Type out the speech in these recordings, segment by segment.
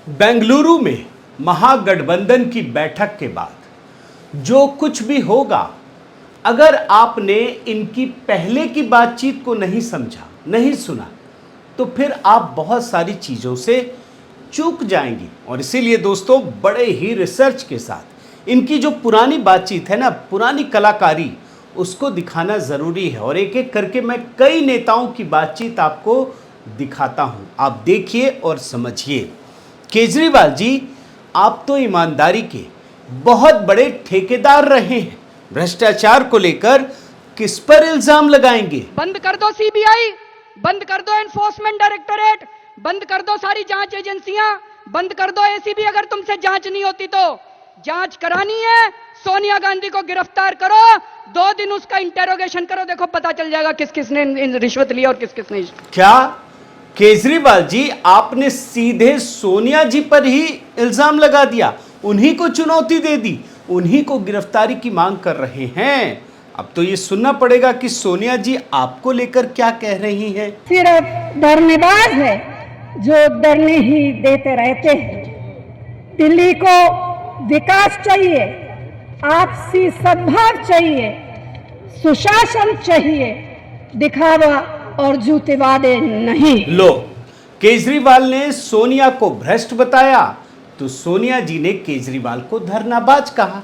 बेंगलुरु में महागठबंधन की बैठक के बाद जो कुछ भी होगा, अगर आपने इनकी पहले की बातचीत को नहीं समझा, नहीं सुना, तो फिर आप बहुत सारी चीज़ों से चूक जाएंगे। और इसीलिए दोस्तों, बड़े ही रिसर्च के साथ इनकी जो पुरानी बातचीत है ना, पुरानी कलाकारी, उसको दिखाना ज़रूरी है। और एक एक करके मैं कई नेताओं की बातचीत आपको दिखाता हूँ, आप देखिए और समझिए। केजरीवाल जी, आप तो ईमानदारी के बहुत बड़े ठेकेदार रहे हैं, भ्रष्टाचार को लेकर किस पर इल्जाम लगाएंगे? बंद कर दो सीबीआई, बंद कर दो एनफोर्समेंट डायरेक्टोरेट, बंद कर दो सारी जांच एजेंसियां, बंद कर दो एसीबी। अगर तुमसे जांच नहीं होती तो जांच करानी है, सोनिया गांधी को गिरफ्तार करो, 2 दिन उसका इंटेरोगेशन करो, देखो पता चल जाएगा किस किसने रिश्वत ली और किस किसने। क्या केजरीवाल जी, आपने सीधे सोनिया जी पर ही इल्जाम लगा दिया, उन्हीं को चुनौती दे दी, उन्हीं को गिरफ्तारी की मांग कर रहे हैं? अब तो ये सुनना पड़ेगा कि सोनिया जी आपको लेकर क्या कह रही हैं। सिर्फ डरनेबाज है जो डरने ही देते रहते हैं। दिल्ली को विकास चाहिए, आपसी सद्भाव चाहिए, सुशासन चाहिए, दिखावा और झूठे वादे नहीं। लो, केजरीवाल ने सोनिया को भ्रष्ट बताया तो सोनिया जी ने केजरीवाल को धरनाबाज कहा।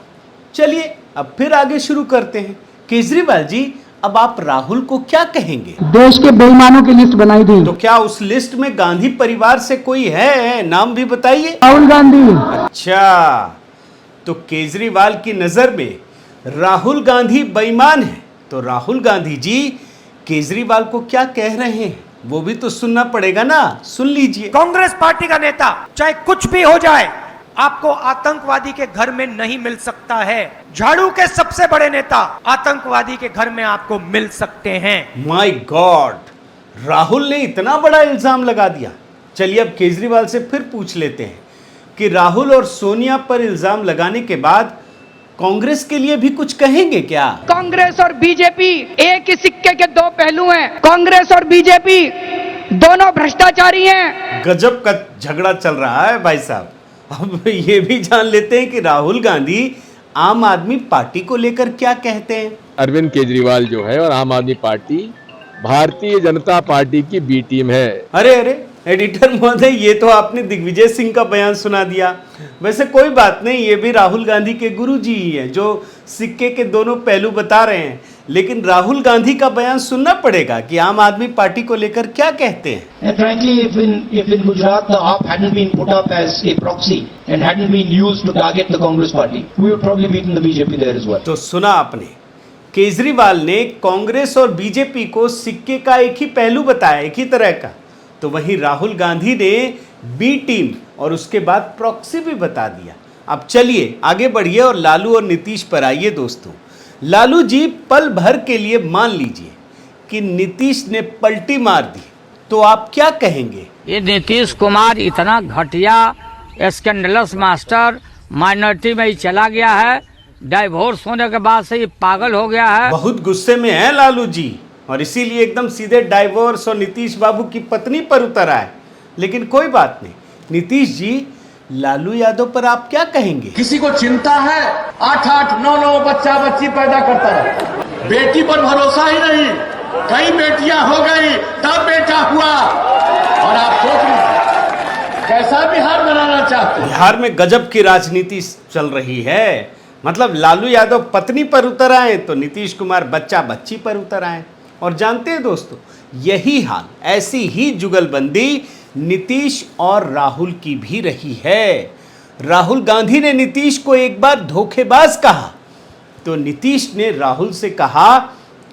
चलिए अब फिर आगे शुरू करते हैं। केजरीवाल जी, अब आप राहुल को क्या कहेंगे? देश के बेईमानों की लिस्ट बनाई थी। तो क्या उस लिस्ट में गांधी परिवार से कोई है? नाम भी बताइए। राहुल गांधी। अच्छा, तो केजरीवाल की नजर में राहुल गांधी बेईमान है, तो राहुल गांधी जी केजरीवाल को क्या कह रहे हैं वो भी तो सुनना पड़ेगा ना। सुन लीजिए। कांग्रेस पार्टी का नेता चाहे कुछ भी हो जाए, आपको आतंकवादी के घर में नहीं मिल सकता है। झाड़ू के सबसे बड़े नेता आतंकवादी के घर में आपको मिल सकते हैं। माय गॉड, राहुल ने इतना बड़ा इल्जाम लगा दिया। चलिए अब केजरीवाल से फिर पूछ लेते हैं कि राहुल और सोनिया पर इल्जाम लगाने के बाद कांग्रेस के लिए भी कुछ कहेंगे क्या? कांग्रेस और बीजेपी एक ही सिक्के के 2 पहलू हैं। कांग्रेस और बीजेपी दोनों भ्रष्टाचारी हैं। गजब का झगड़ा चल रहा है भाई साहब। अब ये भी जान लेते हैं कि राहुल गांधी आम आदमी पार्टी को लेकर क्या कहते हैं। अरविंद केजरीवाल जो है और आम आदमी पार्टी भारतीय जनता पार्टी की बी टीम है। अरे अरे एडिटर महोदय, ये तो आपने दिग्विजय सिंह का बयान सुना दिया। वैसे कोई बात नहीं, ये भी राहुल गांधी के गुरुजी ही हैं जो सिक्के के दोनों पहलू बता रहे हैं। लेकिन राहुल गांधी का बयान सुनना पड़ेगा कि आम आदमी पार्टी को लेकर क्या कहते हैं। And frankly, if in Gujarat the AAP hadn't been put up as a proxy and hadn't been used to target the Congress party, we would probably be in the BJP there as well. तो सुना आपने, केजरीवाल ने कांग्रेस और BJP को सिक्के का एक ही पहलू बताया, एक ही तरह का। तो वहीं राहुल गांधी ने बी टीम और उसके बाद प्रॉक्सी भी बता दिया। अब चलिए आगे बढ़िए और लालू और नीतीश पर आइए दोस्तों। लालू जी, पल भर के लिए मान लीजिए कि नीतीश ने पलटी मार दी, तो आप क्या कहेंगे? ये नीतीश कुमार इतना घटिया स्कैंडलस मास्टर, माइनॉरिटी में ही चला गया है। डाइवोर्स होने के बाद से ये पागल हो गया है। बहुत गुस्से में है लालू जी, और इसीलिए एकदम सीधे डाइवोर्स और नीतीश बाबू की पत्नी पर उतर आए। लेकिन कोई बात नहीं, नीतीश जी, लालू यादव पर आप क्या कहेंगे? किसी को चिंता है 8-8, 9-9 बच्चा बच्ची पैदा करता है, बेटी पर भरोसा ही नहीं। कई बेटियां हो गई तब बेटा हुआ, और आप सोच लीजिए कैसा बिहार बनाना चाहते हैं। बिहार में गजब की राजनीति चल रही है। मतलब लालू यादव पत्नी पर उतर आए तो नीतीश कुमार बच्चा बच्ची पर उतर आए। और जानते हैं दोस्तों, यही हाल, ऐसी ही जुगलबंदी नीतीश और राहुल की भी रही है। राहुल गांधी ने नीतीश को एक बार धोखेबाज कहा, तो नीतीश ने राहुल से कहा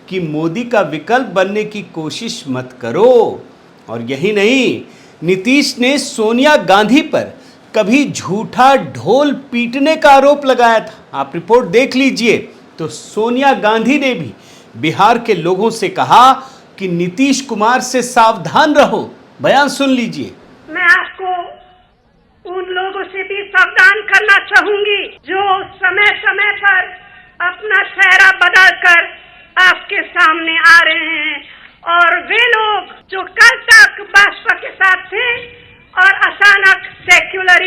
कि मोदी का विकल्प बनने की कोशिश मत करो। और यही नहीं, नीतीश ने सोनिया गांधी पर कभी झूठा ढोल पीटने का आरोप लगाया था। आप रिपोर्ट देख लीजिए। तो सोनिया गांधी ने भी बिहार के लोगों से कहा कि नीतीश कुमार से सावधान रहो। बयान सुन लीजिए। मैं आपको उन लोगों से भी सावधान करना चाहूंगी जो समय समय पर अपना चेहरा बदल कर आपके सामने आ रहे हैं, और वे लोग जो कल तक भाजपा के साथ थे और अचानक सेक्युलर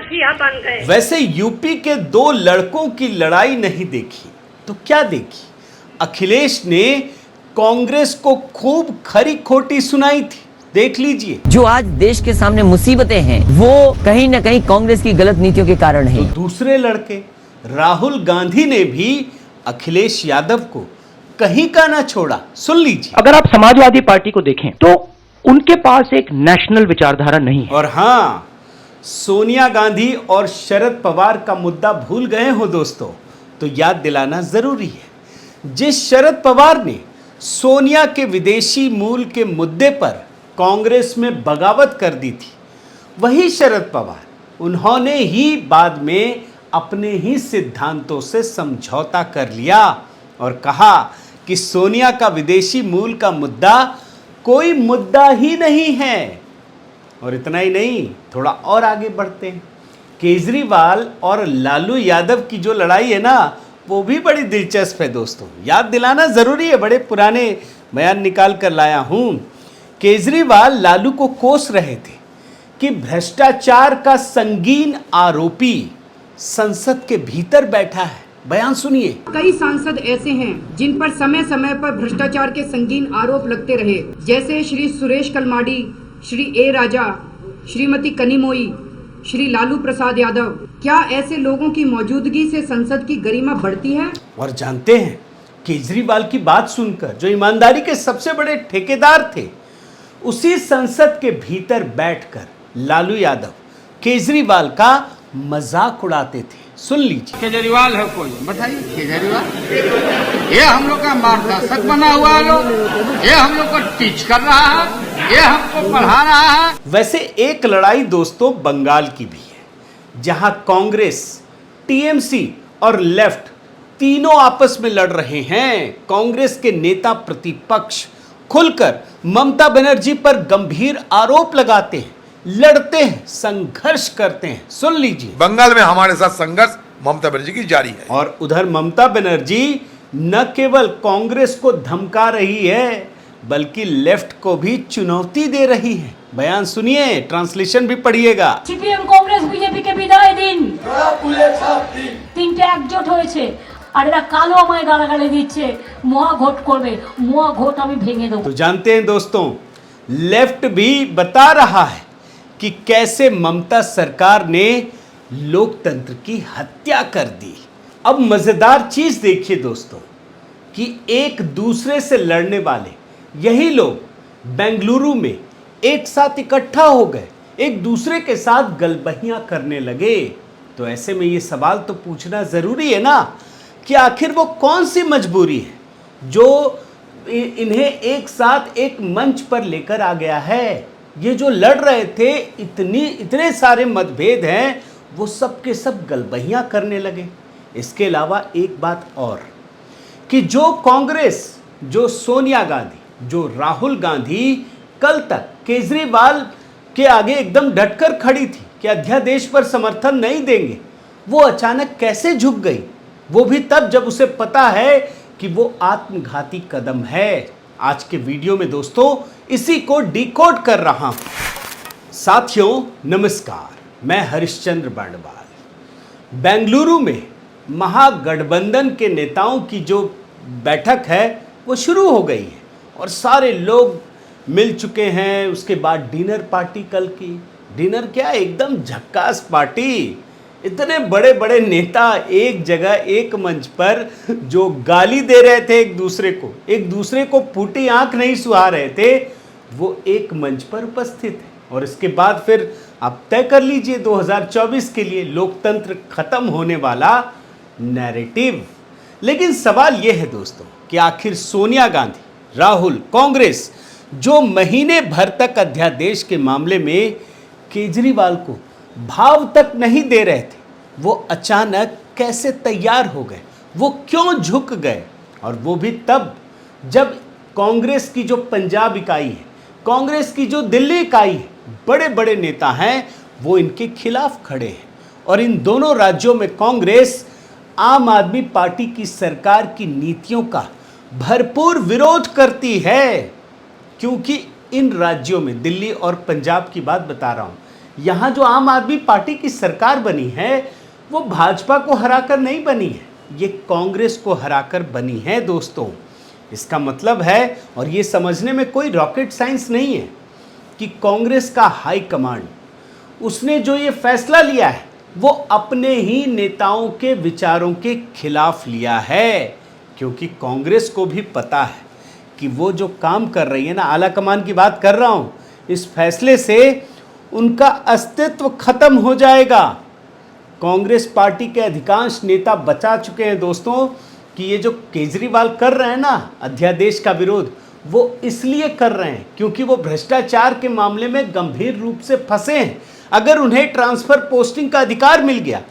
माफिया बन गए। वैसे यूपी के दो लड़कों की लड़ाई नहीं देखी तो क्या देखी? अखिलेश ने कांग्रेस को खूब खरी खोटी सुनाई थी, देख लीजिए। जो आज देश के सामने मुसीबतें हैं वो कहीं न कहीं कांग्रेस की गलत नीतियों के कारण है। तो दूसरे लड़के राहुल गांधी ने भी अखिलेश यादव को कहीं का ना छोड़ा, सुन लीजिए। अगर आप समाजवादी पार्टी को देखें तो उनके पास एक नेशनल विचारधारा नहीं है। और हाँ, सोनिया गांधी और शरद पवार का मुद्दा भूल गए हो दोस्तों, तो याद दिलाना जरूरी है। जिस शरद पवार ने सोनिया के विदेशी मूल के मुद्दे पर कांग्रेस में बगावत कर दी थी, वही शरद पवार उन्होंने ही बाद में अपने ही सिद्धांतों से समझौता कर लिया और कहा कि सोनिया का विदेशी मूल का मुद्दा कोई मुद्दा ही नहीं है। और इतना ही नहीं, थोड़ा और आगे बढ़ते हैं। केजरीवाल और लालू यादव की जो लड़ाई है ना, वो भी बड़ी दिलचस्प है दोस्तों, याद दिलाना जरूरी है। बड़े पुराने बयान निकाल कर लाया हूं। केजरीवाल लालू को कोस रहे थे कि भ्रष्टाचार का संगीन आरोपी संसद के भीतर बैठा है। बयान सुनिए। कई सांसद ऐसे हैं जिन पर समय समय पर भ्रष्टाचार के संगीन आरोप लगते रहे, जैसे श्री सुरेश कलमाडी, श्री ए राजा, श्रीमती कनिमोई, श्री लालू प्रसाद यादव। क्या ऐसे लोगों की मौजूदगी से संसद की गरिमा बढ़ती है? और जानते हैं, केजरीवाल की बात सुनकर जो ईमानदारी के सबसे बड़े ठेकेदार थे, उसी संसद के भीतर बैठकर लालू यादव केजरीवाल का मजाक उड़ाते थे। सुन लीजिए। केजरीवाल है कोई, बताइए केजरीवाल, ये हम लोग का मार्गदर्शक बना हुआ है, लोग ये हम लोग को टीच कर रहा है, ये हमको पढ़ा रहा है। वैसे एक लड़ाई दोस्तों बंगाल की भी है, जहां कांग्रेस, टीएमसी और लेफ्ट तीनों आपस में लड़ रहे हैं। कांग्रेस के नेता प्रतिपक्ष खुलकर ममता बनर्जी पर गंभीर आरोप लगाते हैं, लड़ते हैं, संघर्ष करते हैं। सुन लीजिए। बंगाल में हमारे साथ संघर्ष ममता बनर्जी की जारी है। और उधर ममता बनर्जी न केवल कांग्रेस को धमका रही है, बल्कि लेफ्ट को भी चुनौती दे रही है। बयान सुनिए, ट्रांसलेशन भी पढ़िएगा। सीपीएम कांग्रेस बीजेपी के विदाय दिन তিনটে একজোট হয়েছে আর এরা কালো আমায় গালাগালি দিচ্ছে, মহাঘোট করবে, মহাঘোট আমি ভেঙে দেব। तो जानते हैं दोस्तों, लेफ्ट भी बता रहा है कि कैसे ममता सरकार ने लोकतंत्र की हत्या कर दी। अब मजेदार चीज देखिए दोस्तों कि एक दूसरे से लड़ने वाले यही लोग बेंगलुरु में एक साथ इकट्ठा हो गए, एक दूसरे के साथ गलबहियां करने लगे। तो ऐसे में ये सवाल तो पूछना जरूरी है ना कि आखिर वो कौन सी मजबूरी है जो इन्हें एक साथ एक मंच पर लेकर आ गया है। ये जो लड़ रहे थे, इतने सारे मतभेद हैं, वो सब के सब गलबहियां करने लगे। इसके अलावा एक बात और कि जो कांग्रेस, जो सोनिया गांधी, जो राहुल गांधी कल तक केजरीवाल के आगे एकदम डटकर खड़ी थी कि अध्यादेश पर समर्थन नहीं देंगे, वो अचानक कैसे झुक गई? वो भी तब जब उसे पता है कि वो आत्मघाती कदम है। आज के वीडियो में दोस्तों इसी को डिकोड कर रहा हूं। साथियों नमस्कार, मैं हरिश्चंद्र बांडवाल। बेंगलुरु में महागठबंधन के नेताओं की जो बैठक है वो शुरू हो गई है और सारे लोग मिल चुके हैं। उसके बाद डिनर पार्टी कल की, डिनर क्या, एकदम झक्कास पार्टी। इतने बड़े बड़े नेता एक जगह एक मंच पर जो गाली दे रहे थे एक दूसरे को फूटी आंख नहीं सुहा रहे थे, वो एक मंच पर उपस्थित है। और इसके बाद फिर आप तय कर लीजिए 2024 के लिए लोकतंत्र खत्म होने वाला नैरेटिव। लेकिन सवाल यह है दोस्तों कि आखिर सोनिया गांधी, राहुल, कांग्रेस जो महीने भर तक अध्यादेश के मामले में केजरीवाल को भाव तक नहीं दे रहे थे, वो अचानक कैसे तैयार हो गए, वो क्यों झुक गए? और वो भी तब जब कांग्रेस की जो पंजाब इकाई है, कांग्रेस की जो दिल्ली इकाई है, बड़े बड़े नेता हैं, वो इनके खिलाफ खड़े हैं। और इन दोनों राज्यों में कांग्रेस आम आदमी पार्टी की सरकार की नीतियों का भरपूर विरोध करती है, क्योंकि इन राज्यों में, दिल्ली और पंजाब की बात बता रहा हूं, यहाँ जो आम आदमी पार्टी की सरकार बनी है वो भाजपा को हराकर नहीं बनी है, ये कांग्रेस को हराकर बनी है दोस्तों। इसका मतलब है, और ये समझने में कोई रॉकेट साइंस नहीं है, कि कांग्रेस का हाई कमांड उसने जो ये फैसला लिया है वो अपने ही नेताओं के विचारों के खिलाफ लिया है, क्योंकि कांग्रेस को भी पता है कि वो जो काम कर रही है ना, आला कमान की बात कर रहा हूँ, इस फैसले से उनका अस्तित्व खत्म हो जाएगा। कांग्रेस पार्टी के अधिकांश नेता बचा चुके हैं दोस्तों कि ये जो केजरीवाल कर रहे हैं ना अध्यादेश का विरोध, वो इसलिए कर रहे हैं क्योंकि वो भ्रष्टाचार के मामले में गंभीर रूप से फंसे हैं। अगर उन्हें ट्रांसफर पोस्टिंग का अधिकार मिल गया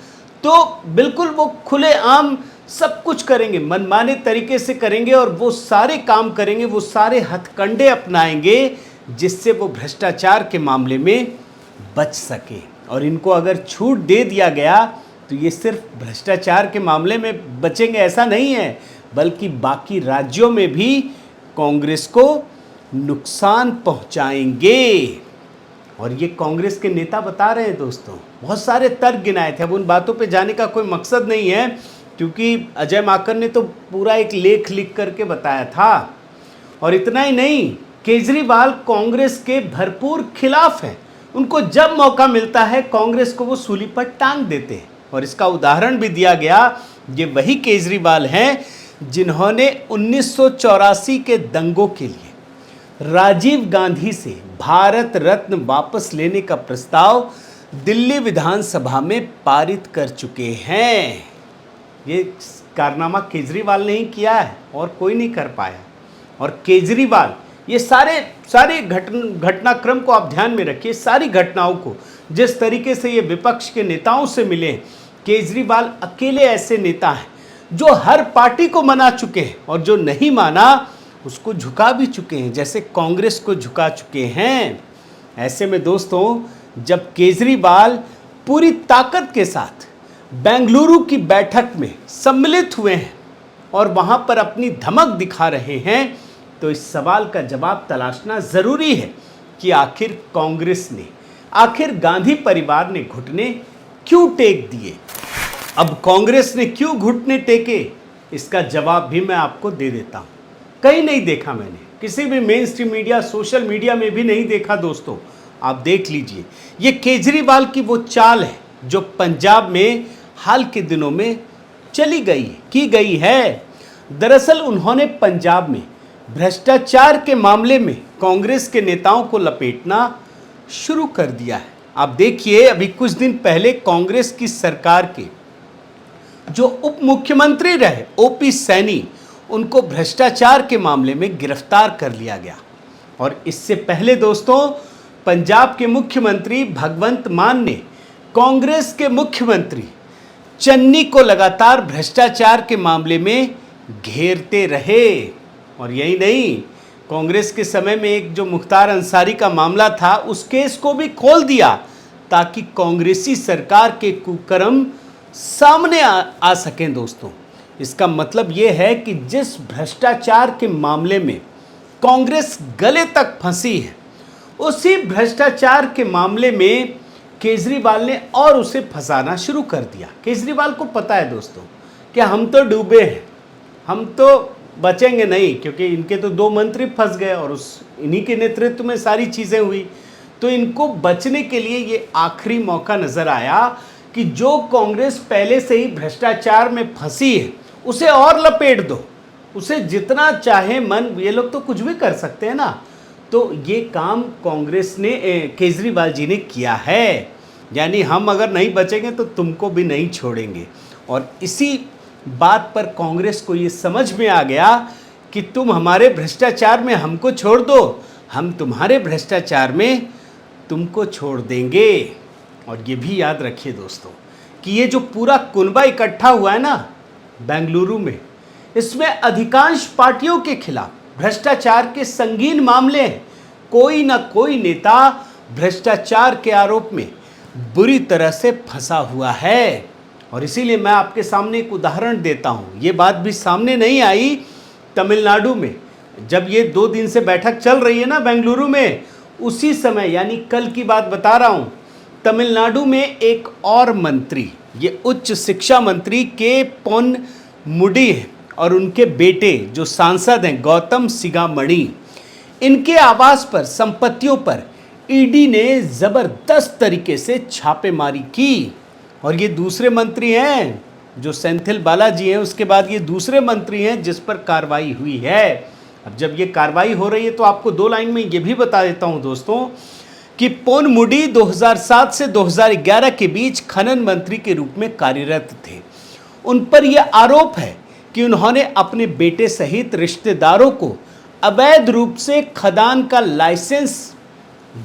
तो बिल्कुल वो खुलेआम सब कुछ करेंगे, मनमाने तरीके से करेंगे, और वो सारे काम करेंगे, वो सारे हथकंडे अपनाएंगे जिससे वो भ्रष्टाचार के मामले में बच सके। और इनको अगर छूट दे दिया गया तो ये सिर्फ भ्रष्टाचार के मामले में बचेंगे ऐसा नहीं है, बल्कि बाकी राज्यों में भी कांग्रेस को नुकसान पहुंचाएंगे। और ये कांग्रेस के नेता बता रहे हैं दोस्तों, बहुत सारे तर्क गिनाए थे। अब उन बातों पे जाने का कोई मकसद नहीं है, क्योंकि अजय माकन ने तो पूरा एक लेख लिख करके बताया था। और इतना ही नहीं, केजरीवाल कांग्रेस के भरपूर खिलाफ हैं। उनको जब मौका मिलता है कांग्रेस को वो सूली पर टांग देते हैं। और इसका उदाहरण भी दिया गया, ये वही केजरीवाल हैं जिन्होंने 1984 के दंगों के लिए राजीव गांधी से भारत रत्न वापस लेने का प्रस्ताव दिल्ली विधानसभा में पारित कर चुके हैं। ये कारनामा केजरीवाल ने ही किया है और कोई नहीं कर पाया। और केजरीवाल ये सारे घटनाक्रम को आप ध्यान में रखिए, सारी घटनाओं को, जिस तरीके से ये विपक्ष के नेताओं से मिले, केजरीवाल अकेले ऐसे नेता हैं जो हर पार्टी को मना चुके हैं और जो नहीं माना उसको झुका भी चुके हैं, जैसे कांग्रेस को झुका चुके हैं। ऐसे में दोस्तों जब केजरीवाल पूरी ताकत के साथ बेंगलुरु की बैठक में सम्मिलित हुए हैं और वहां पर अपनी धमक दिखा रहे हैं, तो इस सवाल का जवाब तलाशना ज़रूरी है कि आखिर कांग्रेस ने, आखिर गांधी परिवार ने घुटने क्यों टेक दिए। अब कांग्रेस ने क्यों घुटने टेके, इसका जवाब भी मैं आपको दे देता हूं। कहीं नहीं देखा मैंने, किसी भी main stream media, social media में भी नहीं देखा दोस्तों। आप देख लीजिए, ये केजरीवाल की वो चाल है जो पंजाब में हाल के दिनों में की गई है। दरअसल उन्होंने पंजाब में भ्रष्टाचार के मामले में कांग्रेस के नेताओं को लपेटना शुरू कर दिया है। आप देखिए, अभी कुछ दिन पहले कांग्रेस की सरकार के जो उप मुख्यमंत्री रहे ओपी सैनी, उनको भ्रष्टाचार के मामले में गिरफ्तार कर लिया गया। और इससे पहले दोस्तों पंजाब के मुख्यमंत्री भगवंत मान ने कांग्रेस के मुख्यमंत्री चन्नी को लगातार भ्रष्टाचार के मामले में घेरते रहे। और यही नहीं, कांग्रेस के समय में एक जो मुख्तार अंसारी का मामला था, उस केस को भी खोल दिया ताकि कांग्रेसी सरकार के कुकर्म सामने आ सकें दोस्तों। इसका मतलब ये है कि जिस भ्रष्टाचार के मामले में कांग्रेस गले तक फंसी है, उसी भ्रष्टाचार के मामले में केजरीवाल ने और उसे फंसाना शुरू कर दिया। केजरीवाल को पता है दोस्तों कि हम तो डूबे हैं, हम तो बचेंगे नहीं, क्योंकि इनके तो 2 मंत्री फंस गए और इन्हीं के नेतृत्व में सारी चीज़ें हुई। तो इनको बचने के लिए ये आखिरी मौका नज़र आया कि जो कांग्रेस पहले से ही भ्रष्टाचार में फंसी है उसे और लपेट दो, उसे जितना चाहे मन, ये लोग तो कुछ भी कर सकते हैं ना। तो ये काम कांग्रेस ने, केजरीवाल जी ने किया है। यानी हम अगर नहीं बचेंगे तो तुमको भी नहीं छोड़ेंगे। और इसी बात पर कांग्रेस को ये समझ में आ गया कि तुम हमारे भ्रष्टाचार में हमको छोड़ दो, हम तुम्हारे भ्रष्टाचार में तुमको छोड़ देंगे। और ये भी याद रखिए दोस्तों कि ये जो पूरा कुनबा इकट्ठा हुआ है ना बेंगलुरु में, इसमें अधिकांश पार्टियों के खिलाफ भ्रष्टाचार के संगीन मामले हैं। कोई ना कोई नेता भ्रष्टाचार के आरोप में बुरी तरह से फंसा हुआ है। और इसीलिए मैं आपके सामने एक उदाहरण देता हूँ। ये बात भी सामने नहीं आई तमिलनाडु में, जब ये 2 दिन से बैठक चल रही है ना बेंगलुरु में, उसी समय, यानी कल की बात बता रहा हूँ, तमिलनाडु में एक और मंत्री, ये उच्च शिक्षा मंत्री के पोन मुडी है और उनके बेटे जो सांसद हैं गौतम सिगामणि, इनके आवास पर संपत्तियों पर ईडी ने जबरदस्त तरीके से छापेमारी की। और ये दूसरे मंत्री हैं जो सेंथिल बालाजी हैं, उसके बाद ये दूसरे मंत्री हैं जिस पर कार्रवाई हुई है। अब जब ये कार्रवाई हो रही है तो आपको 2 लाइन में ये भी बता देता हूं दोस्तों कि पोन मुडी 2007 से 2011 के बीच खनन मंत्री के रूप में कार्यरत थे। उन पर यह आरोप है कि उन्होंने अपने बेटे सहित रिश्तेदारों को अवैध रूप से खदान का लाइसेंस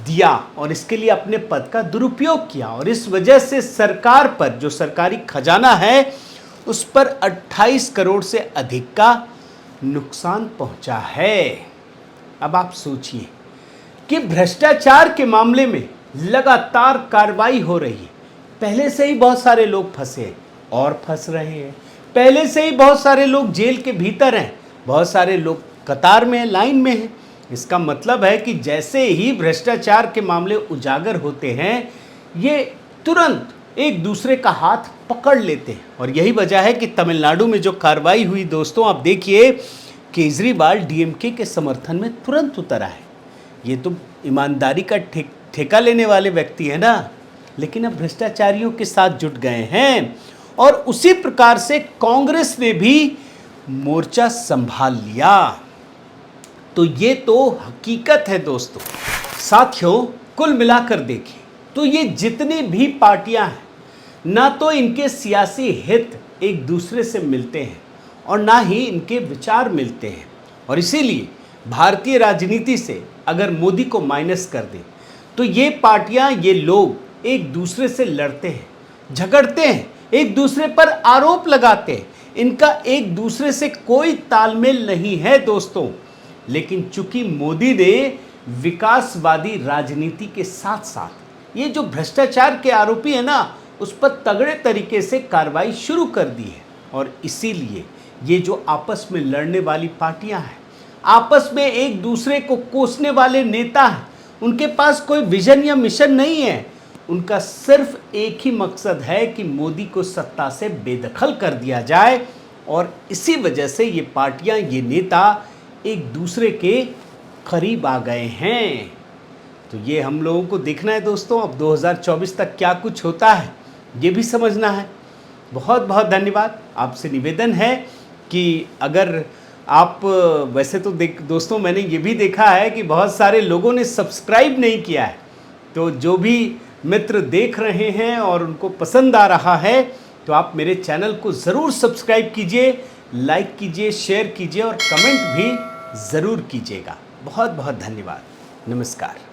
दिया और इसके लिए अपने पद का दुरुपयोग किया और इस वजह से सरकार पर, जो सरकारी खजाना है, उस पर 28 करोड़ से अधिक का नुकसान पहुंचा है। अब आप सोचिए कि भ्रष्टाचार के मामले में लगातार कार्रवाई हो रही है। पहले से ही बहुत सारे लोग फंसे और फंस रहे हैं, पहले से ही बहुत सारे लोग जेल के भीतर हैं, बहुत सारे लोग कतार में, लाइन में हैं। इसका मतलब है कि जैसे ही भ्रष्टाचार के मामले उजागर होते हैं, ये तुरंत एक दूसरे का हाथ पकड़ लेते हैं। और यही वजह है कि तमिलनाडु में जो कार्रवाई हुई दोस्तों, आप देखिए केजरीवाल डीएमके के समर्थन में तुरंत उतर आए। ये तो ईमानदारी का ठेका लेने वाले व्यक्ति है ना, लेकिन अब भ्रष्टाचारियों के साथ जुट गए हैं। और उसी प्रकार से कांग्रेस ने भी मोर्चा संभाल लिया। तो ये तो हकीकत है दोस्तों। साथियों, कुल मिलाकर देखें तो ये जितनी भी पार्टियां हैं, ना तो इनके सियासी हित एक दूसरे से मिलते हैं और ना ही इनके विचार मिलते हैं। और इसीलिए भारतीय राजनीति से अगर मोदी को माइनस कर दें तो ये पार्टियां, ये लोग एक दूसरे से लड़ते हैं, झगड़ते हैं, एक दूसरे पर आरोप लगाते हैं। इनका एक दूसरे से कोई तालमेल नहीं है दोस्तों। लेकिन चूंकि मोदी ने विकासवादी राजनीति के साथ साथ ये जो भ्रष्टाचार के आरोपी है ना, उस पर तगड़े तरीके से कार्रवाई शुरू कर दी है। और इसीलिए ये जो आपस में लड़ने वाली पार्टियां हैं, आपस में एक दूसरे को कोसने वाले नेता हैं, उनके पास कोई विजन या मिशन नहीं है। उनका सिर्फ एक ही मकसद है कि मोदी को सत्ता से बेदखल कर दिया जाए। और इसी वजह से ये पार्टियां, ये नेता एक दूसरे के करीब आ गए हैं। तो ये हम लोगों को देखना है दोस्तों। अब 2024 तक क्या कुछ होता है ये भी समझना है। बहुत बहुत धन्यवाद। आपसे निवेदन है कि अगर आप, वैसे तो दोस्तों मैंने ये भी देखा है कि बहुत सारे लोगों ने सब्सक्राइब नहीं किया है, तो जो भी मित्र देख रहे हैं और उनको पसंद आ रहा है तो आप मेरे चैनल को ज़रूर सब्सक्राइब कीजिए, लाइक कीजिए, शेयर कीजिए और कमेंट भी ज़रूर कीजिएगा। बहुत बहुत धन्यवाद। नमस्कार।